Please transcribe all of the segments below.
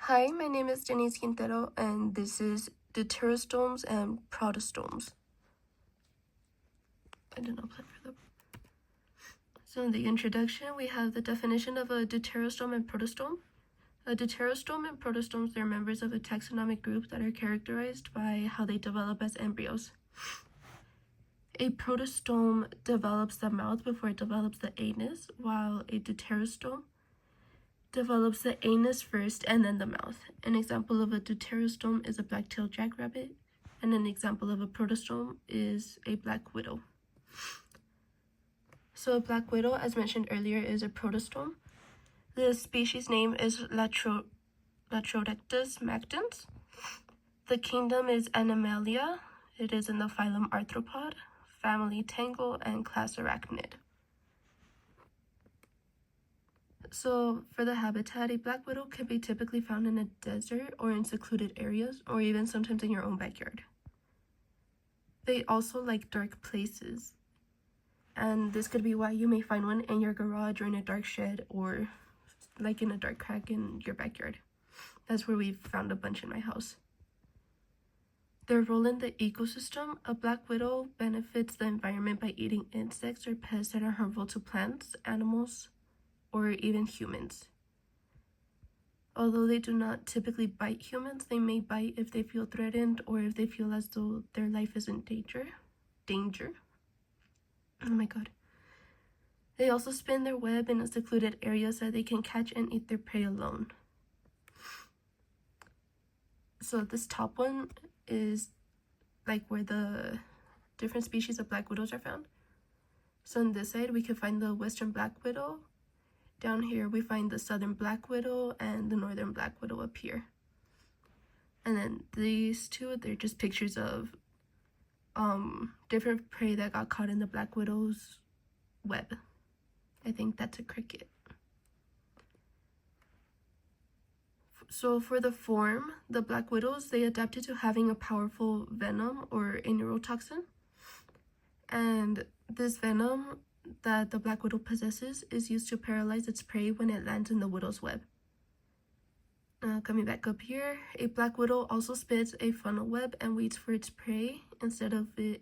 Hi, my name is Denise Quintero, and this is Deuterostomes and Protostomes. I did not plan for them. So in the introduction, we have the definition of a Deuterostome and Protostome. A Deuterostome and Protostomes are members of a taxonomic group that are characterized by how they develop as embryos. A protostome develops the mouth before it develops the anus, while a deuterostome develops the anus first and then the mouth. An example of a deuterostome is a black-tailed jackrabbit, and an example of a protostome is a black widow. So a black widow, as mentioned earlier, is a protostome. The species name is Latrodectus mactans. The kingdom is Animalia. It is in the phylum Arthropod, family Tangle, and class Arachnid. So for the habitat, a black widow can be typically found in a desert or in secluded areas, or even sometimes in your own backyard. They also like dark places, and this could be why you may find one in your garage or in a dark shed or like in a dark crack in your backyard. That's where we've found a bunch in my house. Their role in the ecosystem: a black widow benefits the environment by eating insects or pests that are harmful to plants, animals, or even humans. Although they do not typically bite humans, they may bite if they feel threatened or if they feel as though their life is in danger. Oh my god. They also spin their web in a secluded area so they can catch and eat their prey alone. So this top one is like where the different species of black widows are found. So on this side, we can find the western black widow. Down here, we find the southern black widow and the northern black widow up here. And then these two, they're just pictures of different prey that got caught in the black widow's web. I think that's a cricket. So for the form, the black widows, they adapted to having a powerful venom or a neurotoxin. And this venom that the black widow possesses is used to paralyze its prey when it lands in the widow's web. Coming back up here, a black widow also spins a funnel web and waits for its prey inside of it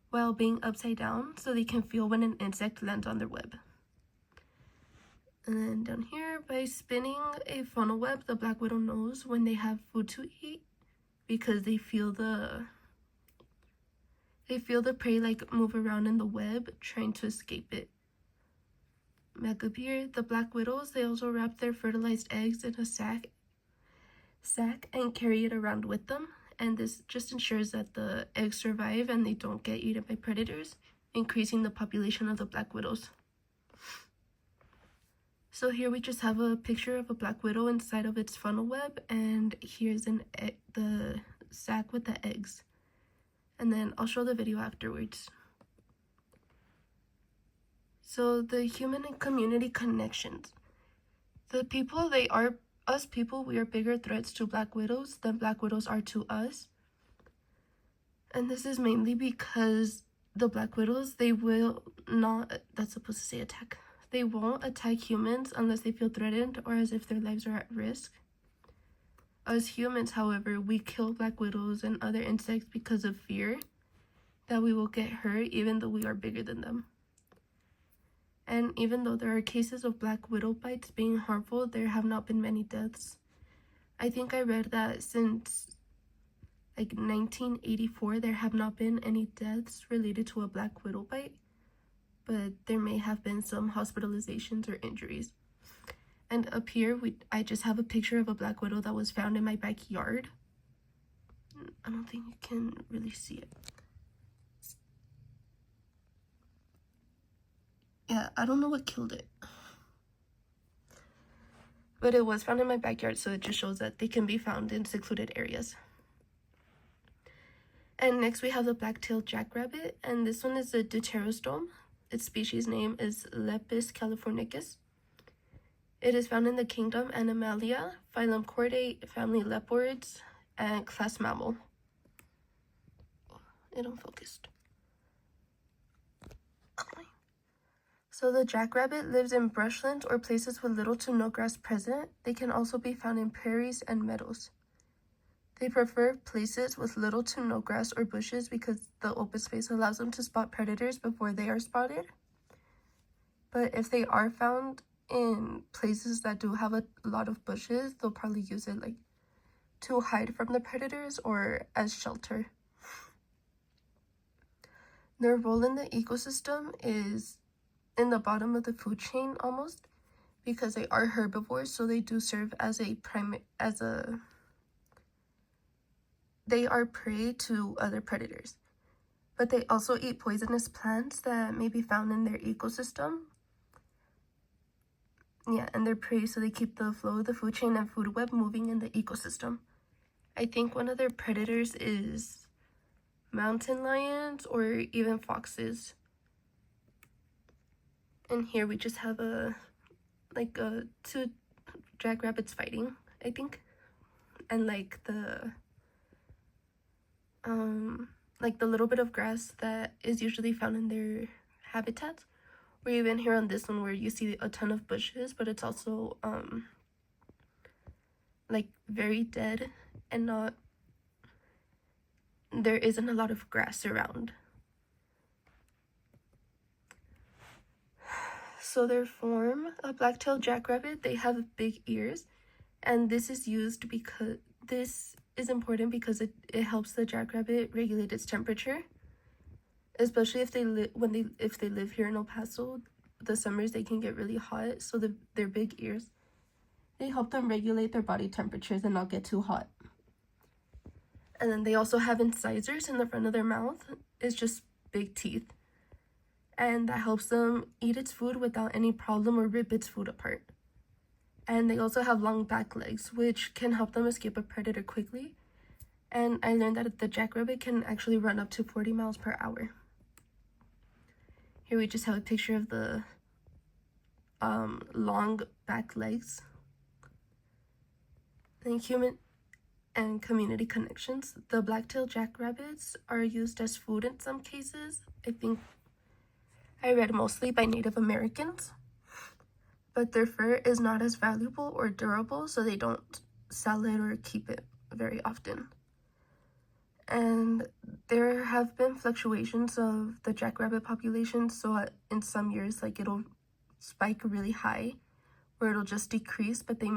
while being upside down so they can feel when an insect lands on their web. And then down here, by spinning a funnel web, the black widow knows when they have food to eat because they feel the prey like move around in the web trying to escape it. Back up here, the black widows, they also wrap their fertilized eggs in a sack and carry it around with them, and this just ensures that the eggs survive and they don't get eaten by predators, increasing the population of the black widows. So here we just have a picture of a black widow inside of its funnel web, and here's the sack with the eggs. And then I'll show the video afterwards. So the human and community connections. The people, us people, we are bigger threats to black widows than black widows are to us. And this is mainly because the black widows, they will not, that's supposed to say attack. They won't attack humans unless they feel threatened or as if their lives are at risk. Us humans, however, we kill black widows and other insects because of fear that we will get hurt even though we are bigger than them. And even though there are cases of black widow bites being harmful, there have not been many deaths. I think I read that since like 1984, there have not been any deaths related to a black widow bite, but there may have been some hospitalizations or injuries. And up here, I just have a picture of a black widow that was found in my backyard. I don't think you can really see it. Yeah, I don't know what killed it. But it was found in my backyard, so it just shows that they can be found in secluded areas. And next we have the black-tailed jackrabbit, and this one is a Deuterostome. Its species name is Lepus californicus. It is found in the kingdom Animalia, phylum Chordate, family Leopards, and class Mammal. It unfocused. So the jackrabbit lives in brushlands or places with little to no grass present. They can also be found in prairies and meadows. They prefer places with little to no grass or bushes because the open space allows them to spot predators before they are spotted. But if they are found in places that do have a lot of bushes, they'll probably use it like to hide from the predators or as shelter. Their role in the ecosystem is in the bottom of the food chain almost, because they are herbivores, so they do serve as they are prey to other predators. But they also eat poisonous plants that may be found in their ecosystem. Yeah, and they're prey, so they keep the flow of the food chain and food web moving in the ecosystem. I think one of their predators is mountain lions or even foxes. And here we just have two jackrabbits fighting, I think. And like the little bit of grass that is usually found in their habitats. Or even here on this one where you see a ton of bushes, but it's also like very dead and there isn't a lot of grass around. So their form, a black-tailed jackrabbit, they have big ears, and this is important because it helps the jackrabbit regulate its temperature, especially if they live here in El Paso. The summers they can get really hot, so their big ears, they help them regulate their body temperatures and not get too hot. And then they also have incisors in the front of their mouth. It's just big teeth, and that helps them eat its food without any problem or rip its food apart. And they also have long back legs, which can help them escape a predator quickly. And I learned that the jackrabbit can actually run up to 40 miles per hour. Here we just have a picture of the long back legs. And human and community connections. The black-tailed jackrabbits are used as food in some cases. I think I read mostly by Native Americans. But their fur is not as valuable or durable, so they don't sell it or keep it very often. And there have been fluctuations of the jackrabbit population, so in some years like it'll spike really high or it'll just decrease, but they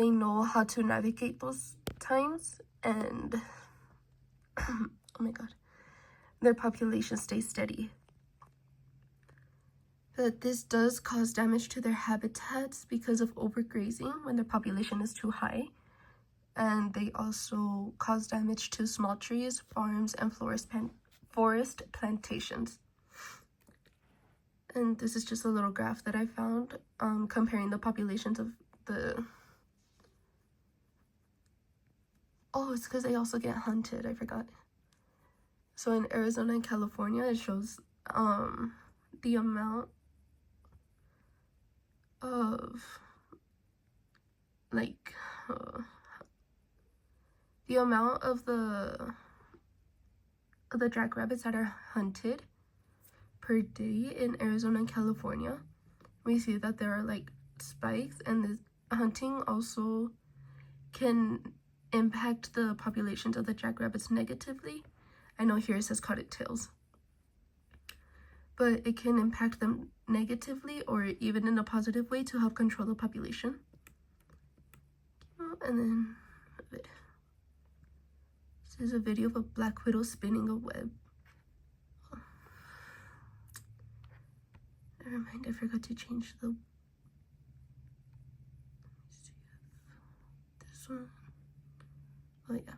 know how to navigate those times, and oh my god, their population stays steady. But this does cause damage to their habitats because of overgrazing when their population is too high. And they also cause damage to small trees, farms, and forest plantations. And this is just a little graph that I found comparing the populations of the... Oh, it's because they also get hunted. I forgot. So in Arizona and California, it shows the amount of the amount of the jackrabbits that are hunted per day in Arizona and California. We see that there are like spikes, and this hunting also can impact the populations of the jackrabbits negatively. I know here it says cottontails, but it can impact them negatively or even in a positive way to help control the population. And then this is a video of a black widow spinning a web. Never mind, I forgot to change the... This one. Oh yeah.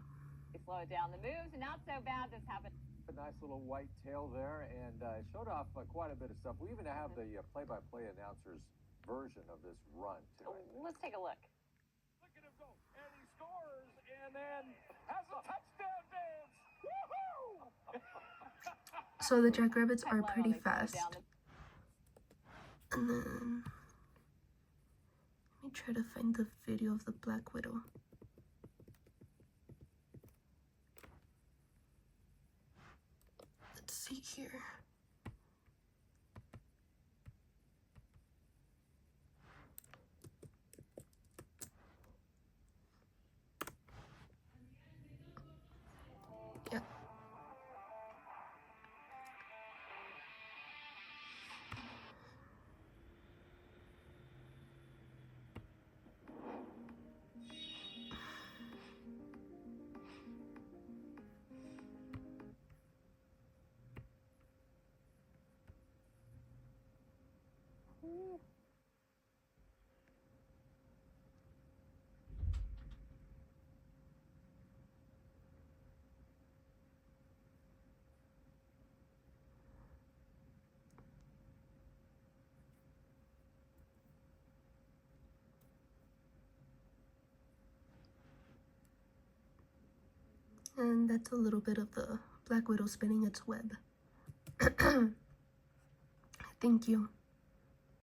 Slow it down the moves, not so bad. This happened. A nice little white tail there, and it showed off quite a bit of stuff. We even have the play-by-play announcer's version of this run tonight. Let's take a look. Look at him go, and he scores, and then has a touchdown dance. Woohoo! So the jackrabbits are pretty fast. And then let me try to find the video of the black widow. Let's see here. And that's a little bit of the black widow spinning its web. Thank you.